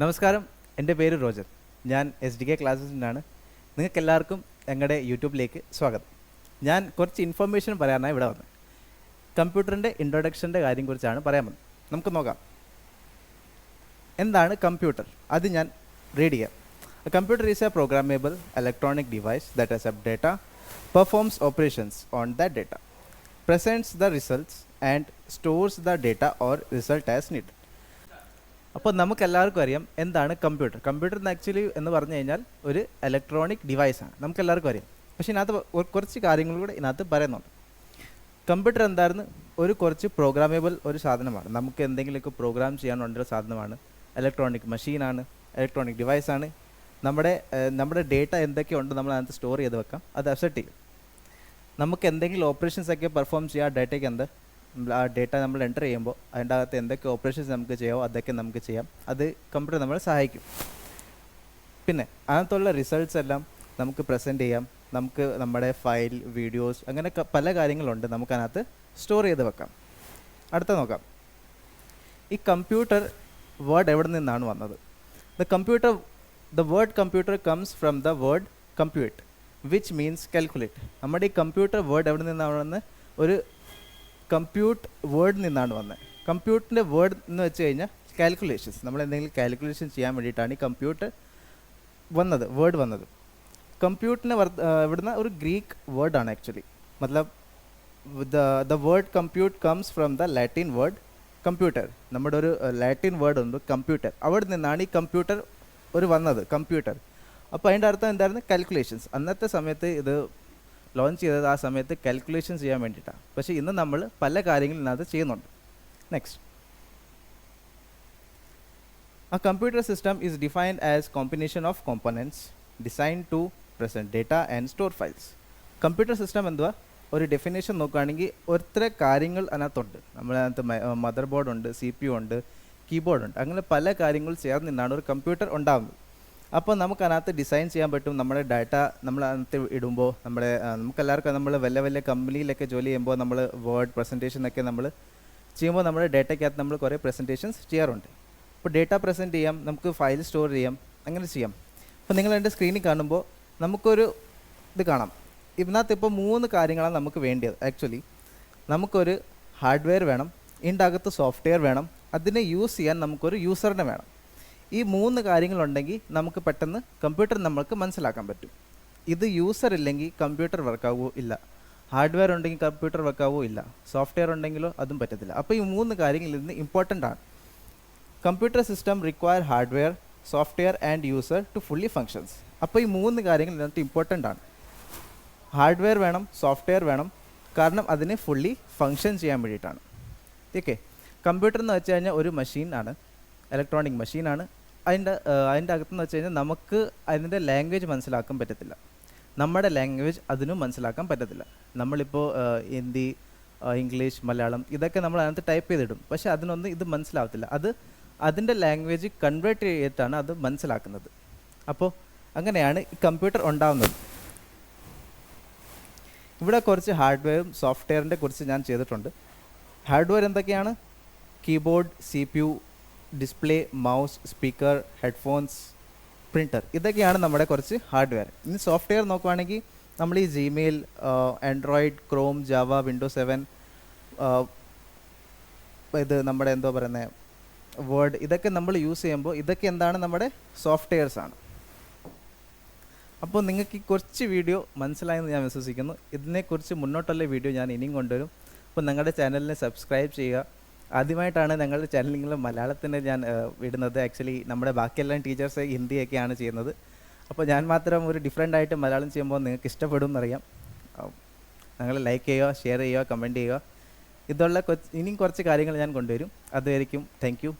നമസ്കാരം, എൻ്റെ പേര് റോജർ. ഞാൻ SDK ക്ലാസ്സസിനാണ്. നിങ്ങൾക്കെല്ലാവർക്കും ഞങ്ങളുടെ യൂട്യൂബിലേക്ക് സ്വാഗതം. ഞാൻ കുറച്ച് ഇൻഫർമേഷൻ പറയാനാണ് ഇവിടെ വന്നത്. കമ്പ്യൂട്ടറിൻ്റെ ഇൻട്രൊഡക്ഷൻ്റെ കാര്യം കുറിച്ചാണ് പറയാൻ വന്നത്. നമുക്ക് നോക്കാം. എന്താണ് കമ്പ്യൂട്ടർ? അത് ഞാൻ റീഡ് ചെയ്യാം. A computer is a programmable electronic device that accepts data, performs operations on that data, presents the results and stores the data or result as needed. അപ്പോൾ നമുക്കെല്ലാവർക്കും അറിയാം എന്താണ് കമ്പ്യൂട്ടർ. കമ്പ്യൂട്ടർ ആക്ച്വലി എന്ന് പറഞ്ഞു കഴിഞ്ഞാൽ ഒരു ഇലക്ട്രോണിക് ഡിവൈസാണ്, നമുക്കെല്ലാവർക്കും അറിയാം. പക്ഷേ ഇതിനകത്ത് കുറച്ച് കാര്യങ്ങൾ കൂടെ ഇതിനകത്ത് പറയുന്നുണ്ട്. കമ്പ്യൂട്ടർ എന്തായിരുന്നു? കുറച്ച് പ്രോഗ്രാമബിൾ ഒരു സാധനമാണ്. നമുക്ക് എന്തെങ്കിലുമൊക്കെ പ്രോഗ്രാം ചെയ്യാനുള്ള സാധനമാണ്. ഇലക്ട്രോണിക് മെഷീനാണ്, ഇലക്ട്രോണിക് ഡിവൈസാണ്. നമ്മുടെ ഡേറ്റ എന്തൊക്കെയുണ്ട് നമ്മൾ അതിനകത്ത് സ്റ്റോർ ചെയ്ത് വെക്കാം, അത് അക്സെപ്റ്റ് ചെയ്യും. നമുക്ക് എന്തെങ്കിലും ഓപ്പറേഷൻസ് ഒക്കെ പെർഫോം ചെയ്യാം ആ ഡേറ്റയ്ക്ക് ആ ഡേറ്റ നമ്മൾ എൻ്റർ ചെയ്യുമ്പോൾ അതിൻ്റെ അകത്ത് എന്തൊക്കെ ഓപ്പറേഷൻസ് നമുക്ക് ചെയ്യാമോ അതൊക്കെ നമുക്ക് ചെയ്യാം. അത് കമ്പ്യൂട്ടർ നമ്മളെ സഹായിക്കും. പിന്നെ അതിനകത്തുള്ള റിസൾട്ട്സ് എല്ലാം നമുക്ക് പ്രസൻറ്റ് ചെയ്യാം. നമുക്ക് നമ്മുടെ ഫയൽ, വീഡിയോസ്, അങ്ങനെ പല കാര്യങ്ങളുണ്ട് നമുക്ക് അതിനകത്ത് സ്റ്റോർ ചെയ്ത് വെക്കാം. അടുത്ത നോക്കാം. ഈ കമ്പ്യൂട്ടർ വേർഡ് എവിടെ നിന്നാണ് വന്നത്? The word computer comes from the word compute, which means calculate. നമ്മുടെ ഈ കമ്പ്യൂട്ടർ വേർഡ് എവിടെ നിന്നാണ് വന്നത്? ഒരു കമ്പ്യൂട്ട് വേർഡ് നിന്നാണ് വന്നത്. കമ്പ്യൂട്ടറിൻ്റെ വേർഡ് എന്ന് വെച്ച് കഴിഞ്ഞാൽ കാൽക്കുലേഷൻസ്. നമ്മൾ എന്തെങ്കിലും കാൽക്കുലേഷൻ ചെയ്യാൻ വേണ്ടിയിട്ടാണ് ഈ കമ്പ്യൂട്ടർ വേർഡ് വന്നത്. കമ്പ്യൂട്ടറിന് ഇവിടുന്ന് ഒരു ഗ്രീക്ക് വേർഡാണ് ആക്ച്വലി. മത്ലബ് the word compute comes from the Latin word computer. നമ്മുടെ ഒരു ലാറ്റിൻ വേർഡ് ഉണ്ട് കമ്പ്യൂട്ടർ. അവിടെ നിന്നാണ് ഈ കമ്പ്യൂട്ടർ വന്നത്, കമ്പ്യൂട്ടർ. അപ്പോൾ അതിൻ്റെ അർത്ഥം എന്തായിരുന്നു? കാൽക്കുലേഷൻസ്. അന്നത്തെ സമയത്ത് ഇത് ലോഞ്ച് ചെയ്തത് ആ സമയത്ത് കാൽക്കുലേഷൻ ചെയ്യാൻ വേണ്ടിയിട്ടാണ്. പക്ഷേ ഇന്ന് നമ്മൾ പല കാര്യങ്ങളും ഇതിനകത്ത് ചെയ്യുന്നുണ്ട്. Next, a computer system is defined as combination of components designed to present data and store files. Computer system എന്തുവാ? ഒരു ഡെഫിനേഷൻ നോക്കുകയാണെങ്കിൽ ഒത്തിരി കാര്യങ്ങൾ അതിനകത്തുണ്ട്. നമ്മളതിനകത്ത് മദർ ബോർഡ് ഉണ്ട്, CPU ഉണ്ട്, കീബോർഡ് ഉണ്ട്, അങ്ങനെ പല കാര്യങ്ങൾ ചേർന്ന് നിന്നാണ് ഒരു കമ്പ്യൂട്ടർ ഉണ്ടാകുന്നത്. അപ്പോൾ നമുക്ക് അതിനകത്ത് ഡിസൈൻ ചെയ്യാൻ പറ്റും. നമ്മുടെ ഡാറ്റ നമ്മൾ അതിനകത്ത് ഇടുമ്പോൾ നമുക്കെല്ലാവർക്കും നമ്മൾ വലിയ കമ്പനിയിലൊക്കെ ജോലി ചെയ്യുമ്പോൾ നമ്മൾ വേർഡ് പ്രസൻറ്റേഷനൊക്കെ നമ്മൾ ചെയ്യുമ്പോൾ നമ്മുടെ ഡേറ്റയ്ക്കകത്ത് നമ്മൾ കുറേ പ്രസൻറ്റേഷൻസ് ചെയ്യാറുണ്ട്. അപ്പോൾ ഡേറ്റ പ്രസൻറ്റ് ചെയ്യാം, നമുക്ക് ഫയൽ സ്റ്റോർ ചെയ്യാം, അങ്ങനെ ചെയ്യാം. അപ്പോൾ നിങ്ങൾ എൻ്റെ സ്ക്രീനിൽ കാണുമ്പോൾ നമുക്കൊരു ഇത് കാണാം. ഇതിനകത്ത് ഇപ്പോൾ 3 കാര്യങ്ങളാണ് നമുക്ക് വേണ്ടത്. ആക്ച്വലി നമുക്കൊരു ഹാർഡ്വെയർ വേണം, ഇതിൻ്റെ അകത്ത് സോഫ്റ്റ്വെയർ വേണം, അതിനെ യൂസ് ചെയ്യാൻ നമുക്കൊരു യൂസറിനെ വേണം. ഈ 3 കാര്യങ്ങളുണ്ടെങ്കിൽ നമുക്ക് പെട്ടെന്ന് കമ്പ്യൂട്ടർ നമുക്ക് മനസ്സിലാക്കാൻ പറ്റും. ഇത് യൂസർ ഇല്ലെങ്കിൽ കമ്പ്യൂട്ടർ വർക്കാവോ ഇല്ല. ഹാർഡ്വെയർ ഉണ്ടെങ്കിൽ കമ്പ്യൂട്ടർ വർക്കാവോ ഇല്ല. സോഫ്റ്റ്വെയർ ഉണ്ടെങ്കിലോ അതും പറ്റത്തില്ല. അപ്പോൾ ഈ 3 കാര്യങ്ങളിൽ നിന്ന് ഇമ്പോർട്ടൻ്റ് ആണ്. Computer system require hardware, software and user to fully functions. അപ്പോൾ ഈ 3 കാര്യങ്ങൾ ഇതിനകത്ത് ഇമ്പോർട്ടൻ്റ് ആണ്. ഹാർഡ്വെയർ വേണം, സോഫ്റ്റ്വെയർ വേണം, കാരണം അതിന് ഫുള്ളി ഫങ്ഷൻ ചെയ്യാൻ വേണ്ടിയിട്ടാണ്. ഓക്കെ. കമ്പ്യൂട്ടർ എന്ന് വെച്ച് കഴിഞ്ഞാൽ ഒരു മെഷീനാണ്, ഇലക്ട്രോണിക് മെഷീനാണ്. അതിൻ്റെ അകത്തെന്ന് വെച്ച് കഴിഞ്ഞാൽ നമുക്ക് അതിൻ്റെ ലാംഗ്വേജ് മനസ്സിലാക്കാൻ പറ്റത്തില്ല. നമ്മുടെ ലാംഗ്വേജ് അതിനും മനസ്സിലാക്കാൻ പറ്റത്തില്ല. നമ്മളിപ്പോൾ ഹിന്ദി, ഇംഗ്ലീഷ്, മലയാളം ഇതൊക്കെ നമ്മൾ അതിനകത്ത് ടൈപ്പ് ചെയ്തിടും, പക്ഷേ അതിനൊന്നും ഇത് മനസ്സിലാവത്തില്ല. അതിൻ്റെ ലാംഗ്വേജ് കൺവേർട്ട് ചെയ്തിട്ടാണ് അത് മനസ്സിലാക്കുന്നത്. അപ്പോൾ അങ്ങനെയാണ് ഈ കമ്പ്യൂട്ടർ ഉണ്ടാകുന്നത്. ഇവിടെ കുറച്ച് ഹാർഡ്വെയറും സോഫ്റ്റ്വെയറിൻ്റെ കുറിച്ച് ഞാൻ ചെയ്തിട്ടുണ്ട്. ഹാർഡ്വെയർ എന്തൊക്കെയാണ്? Keyboard, CPU, display, mouse, speaker, headphones, printer, ഇതൊക്കെയാണ് നമ്മുടെ കുറച്ച് ഹാർഡ്വെയർ. ഇനി സോഫ്റ്റ്വെയർ നോക്കുവാണെങ്കിൽ നമ്മൾ ഈ Gmail, Android, Chrome, Java, Windows 7, ഇത് നമ്മുടെ വേർഡ്, ഇതൊക്കെ നമ്മൾ യൂസ് ചെയ്യുമ്പോൾ ഇതൊക്കെ എന്താണ്? നമ്മുടെ സോഫ്റ്റ്വെയർസാണ്. അപ്പോൾ നിങ്ങൾക്ക് ഈ കുറച്ച് വീഡിയോ മനസ്സിലായെന്ന് ഞാൻ വിശ്വസിക്കുന്നു. ഇതിനെക്കുറിച്ച് മുന്നോട്ടുള്ള വീഡിയോ ഞാൻ ഇനിയും കൊണ്ടുവരും. അപ്പോൾ ഞങ്ങളുടെ ചാനലിനെ സബ്സ്ക്രൈബ് ചെയ്യുക. ആദ്യമായിട്ടാണ് ഞങ്ങളുടെ ചാനലിൽ മലയാളത്തിന് ഞാൻ ഇടുന്നത്. ആക്ച്വലി നമ്മുടെ ബാക്കിയെല്ലാം ടീച്ചേഴ്സ് ഹിന്ദിയൊക്കെയാണ് ചെയ്യുന്നത്. അപ്പോൾ ഞാൻ മാത്രം ഒരു ഡിഫറെൻ്റ് ആയിട്ട് മലയാളം ചെയ്യുമ്പോൾ നിങ്ങൾക്ക് ഇഷ്ടപ്പെടും എന്നറിയാം. നിങ്ങൾ ലൈക്ക് ചെയ്യുക, ഷെയർ ചെയ്യുക, കമൻറ്റ് ചെയ്യുക. ഇനിയും കുറച്ച് കാര്യങ്ങൾ ഞാൻ കൊണ്ടുവരും. അതുവരെയും താങ്ക് യു.